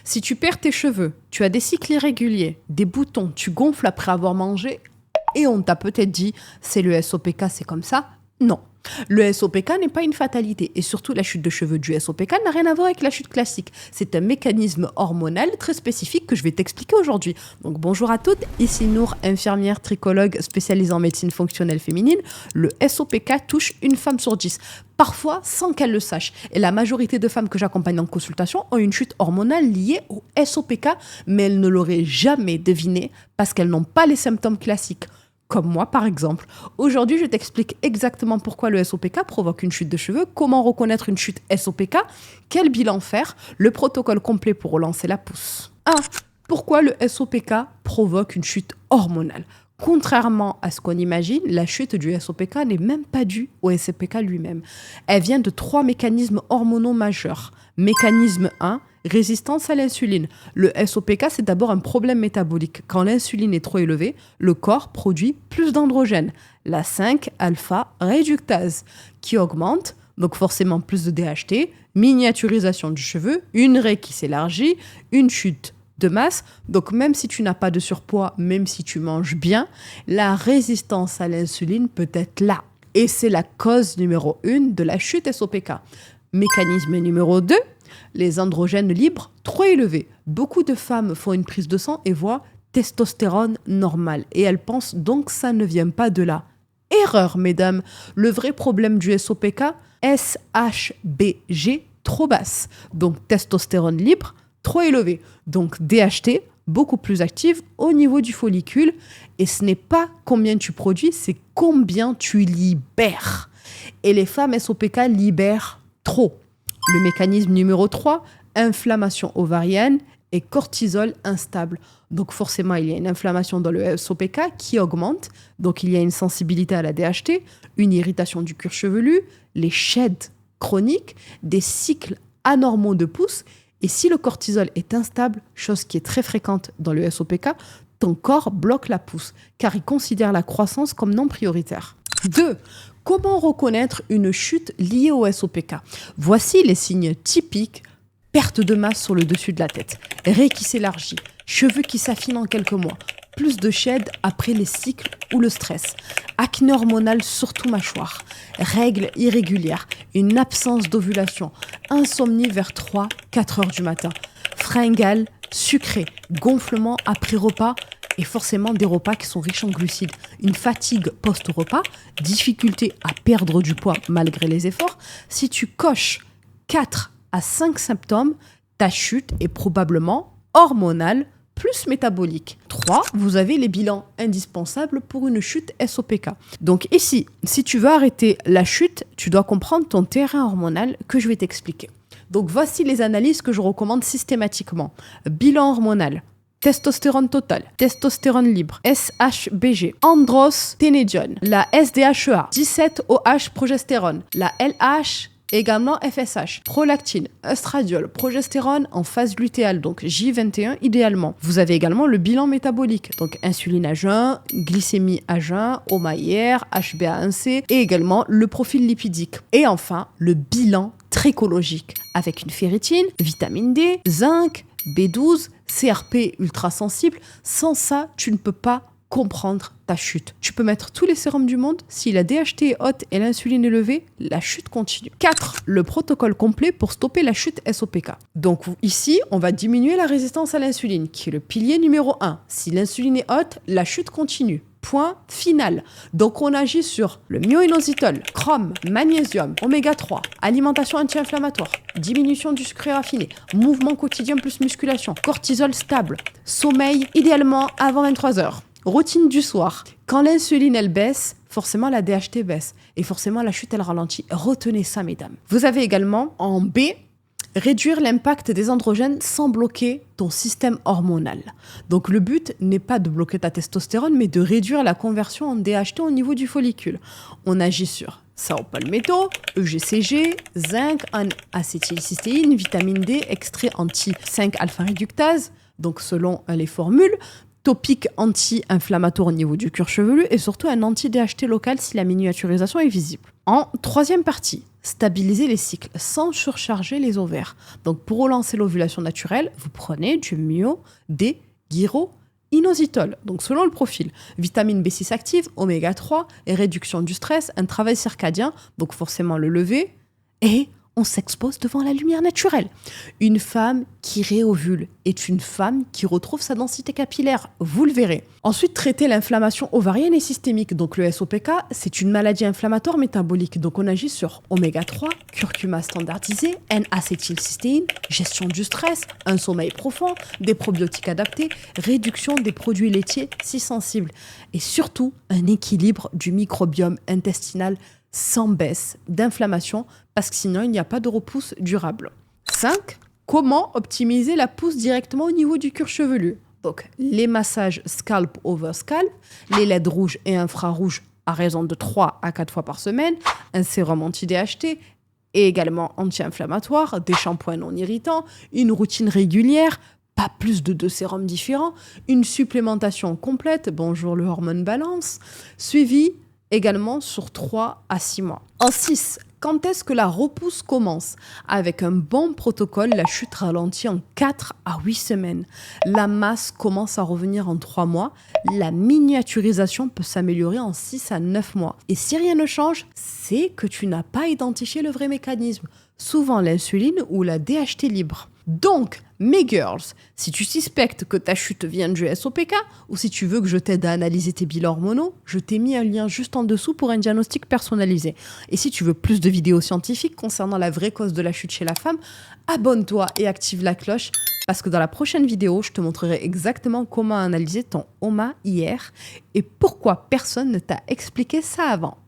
Si tu perds tes cheveux, tu as des cycles irréguliers, des boutons, tu gonfles après avoir mangé et on t'a peut-être dit c'est le SOPK, c'est comme ça. Non. Le SOPK n'est pas une fatalité et surtout la chute de cheveux du SOPK n'a rien à voir avec la chute classique. C'est un mécanisme hormonal très spécifique que je vais t'expliquer aujourd'hui. Donc bonjour à toutes, ici Nour, infirmière tricologue spécialisée en médecine fonctionnelle féminine. Le SOPK touche une femme sur 10, parfois sans qu'elle le sache. Et la majorité de femmes que j'accompagne en consultation ont une chute hormonale liée au SOPK, mais elles ne l'auraient jamais deviné parce qu'elles n'ont pas les symptômes classiques. Comme moi, par exemple. Aujourd'hui, je t'explique exactement pourquoi le SOPK provoque une chute de cheveux, comment reconnaître une chute SOPK, quel bilan faire, le protocole complet pour relancer la pousse. 1. Pourquoi le SOPK provoque une chute hormonale ? Contrairement à ce qu'on imagine, la chute du SOPK n'est même pas due au SOPK lui-même. Elle vient de 3 mécanismes hormonaux majeurs. Mécanisme 1, résistance à l'insuline. Le SOPK, c'est d'abord un problème métabolique. Quand l'insuline est trop élevée, le corps produit plus d'androgène, la 5-alpha-réductase, qui augmente, donc forcément plus de DHT, miniaturisation du cheveu, une raie qui s'élargit, une chute de masse. Donc même si tu n'as pas de surpoids, même si tu manges bien, la résistance à l'insuline peut être là. Et c'est la cause numéro 1 de la chute SOPK. Mécanisme numéro 2, les androgènes libres trop élevés. Beaucoup de femmes font une prise de sang et voient testostérone normal. Et elles pensent donc que ça ne vient pas de là. Erreur, mesdames. Le vrai problème du SOPK, SHBG trop basse. Donc testostérone libre trop élevé. Donc DHT beaucoup plus active au niveau du follicule. Et ce n'est pas combien tu produis, c'est combien tu libères. Et les femmes SOPK libèrent trop. Le mécanisme numéro 3, inflammation ovarienne et cortisol instable. Donc forcément, il y a une inflammation dans le SOPK qui augmente. Donc il y a une sensibilité à la DHT, une irritation du cuir chevelu, les sheds chroniques, des cycles anormaux de pousse. Et si le cortisol est instable, chose qui est très fréquente dans le SOPK, ton corps bloque la pousse car il considère la croissance comme non prioritaire. 2. Comment reconnaître une chute liée au SOPK ? Voici les signes typiques. Perte de masse sur le dessus de la tête, raie qui s'élargit, cheveux qui s'affinent en quelques mois, plus de sheds après les cycles ou le stress, acné hormonal surtout mâchoire, règles irrégulières, une absence d'ovulation, insomnie vers 3-4 heures du matin, fringales sucrées, gonflement après repas, et forcément des repas qui sont riches en glucides, une fatigue post-repas, difficulté à perdre du poids malgré les efforts. Si tu coches 4 à 5 symptômes, ta chute est probablement hormonale plus métabolique. 3, vous avez les bilans indispensables pour une chute SOPK. Donc ici, si tu veux arrêter la chute, tu dois comprendre ton terrain hormonal que je vais t'expliquer. Donc voici les analyses que je recommande systématiquement. Bilan hormonal. Testostérone total, testostérone libre, SHBG, androstenedione, la SDHEA, 17-OH progestérone, la LH, également FSH, prolactine, estradiol, progestérone en phase lutéale, donc J21 idéalement. Vous avez également le bilan métabolique, donc insuline à jeun, glycémie à jeun, HOMA-IR, HbA1c et également le profil lipidique. Et enfin, le bilan tricologique avec une ferritine, vitamine D, zinc, B12, CRP ultra sensible. Sans ça, tu ne peux pas comprendre ta chute. Tu peux mettre tous les sérums du monde, si la DHT est haute et l'insuline élevée, la chute continue. 4. Le protocole complet pour stopper la chute SOPK. Donc ici, on va diminuer la résistance à l'insuline, qui est le pilier numéro 1. Si l'insuline est haute, la chute continue. Point final. Donc on agit sur le myoinositol, chrome, magnésium, oméga 3, alimentation anti-inflammatoire, diminution du sucre raffiné, mouvement quotidien plus musculation, cortisol stable, sommeil idéalement avant 23 heures. Routine du soir. Quand l'insuline elle baisse, forcément la DHT baisse et forcément la chute elle ralentit. Retenez ça mesdames. Vous avez également en B, réduire l'impact des androgènes sans bloquer ton système hormonal. Donc le but n'est pas de bloquer ta testostérone, mais de réduire la conversion en DHT au niveau du follicule. On agit sur saopalmétaux, EGCG, zinc, acétylcystéine, vitamine D, extrait anti-5-alpha réductase, donc selon les formules, topique anti-inflammatoire au niveau du cuir chevelu et surtout un anti-DHT local si la miniaturisation est visible. En troisième partie, stabiliser les cycles sans surcharger les ovaires. Donc pour relancer l'ovulation naturelle, vous prenez du myo-d-gyro-inositol. Donc selon le profil, vitamine B6 active, oméga 3 et réduction du stress, un travail circadien, donc forcément le lever, et on s'expose devant la lumière naturelle. Une femme qui réovule est une femme qui retrouve sa densité capillaire, vous le verrez. Ensuite, traiter l'inflammation ovarienne et systémique. Donc le SOPK, c'est une maladie inflammatoire métabolique. Donc on agit sur oméga 3, curcuma standardisé, N-acétylcystéine, gestion du stress, un sommeil profond, des probiotiques adaptés, réduction des produits laitiers si sensibles et surtout un équilibre du microbiome intestinal sans baisse d'inflammation, parce que sinon il n'y a pas de repousse durable. 5. Comment optimiser la pousse directement au niveau du cuir chevelu? Donc les massages scalp over scalp, les LED rouges et infrarouges à raison de 3 à 4 fois par semaine, un sérum anti-DHT et également anti-inflammatoire, des shampoings non irritants, une routine régulière, pas plus de 2 sérums différents, une supplémentation complète, bonjour le hormone balance, suivi également sur 3 à 6 mois. En 6, quand est-ce que la repousse commence? Avec un bon protocole, la chute ralentit en 4 à 8 semaines. La masse commence à revenir en 3 mois. La miniaturisation peut s'améliorer en 6 à 9 mois. Et si rien ne change, c'est que tu n'as pas identifié le vrai mécanisme. Souvent l'insuline ou la DHT libre. Donc, mes girls, si tu suspectes que ta chute vient du SOPK ou si tu veux que je t'aide à analyser tes bilans hormonaux, je t'ai mis un lien juste en dessous pour un diagnostic personnalisé. Et si tu veux plus de vidéos scientifiques concernant la vraie cause de la chute chez la femme, abonne-toi et active la cloche parce que dans la prochaine vidéo, je te montrerai exactement comment analyser ton HOMA hier et pourquoi personne ne t'a expliqué ça avant.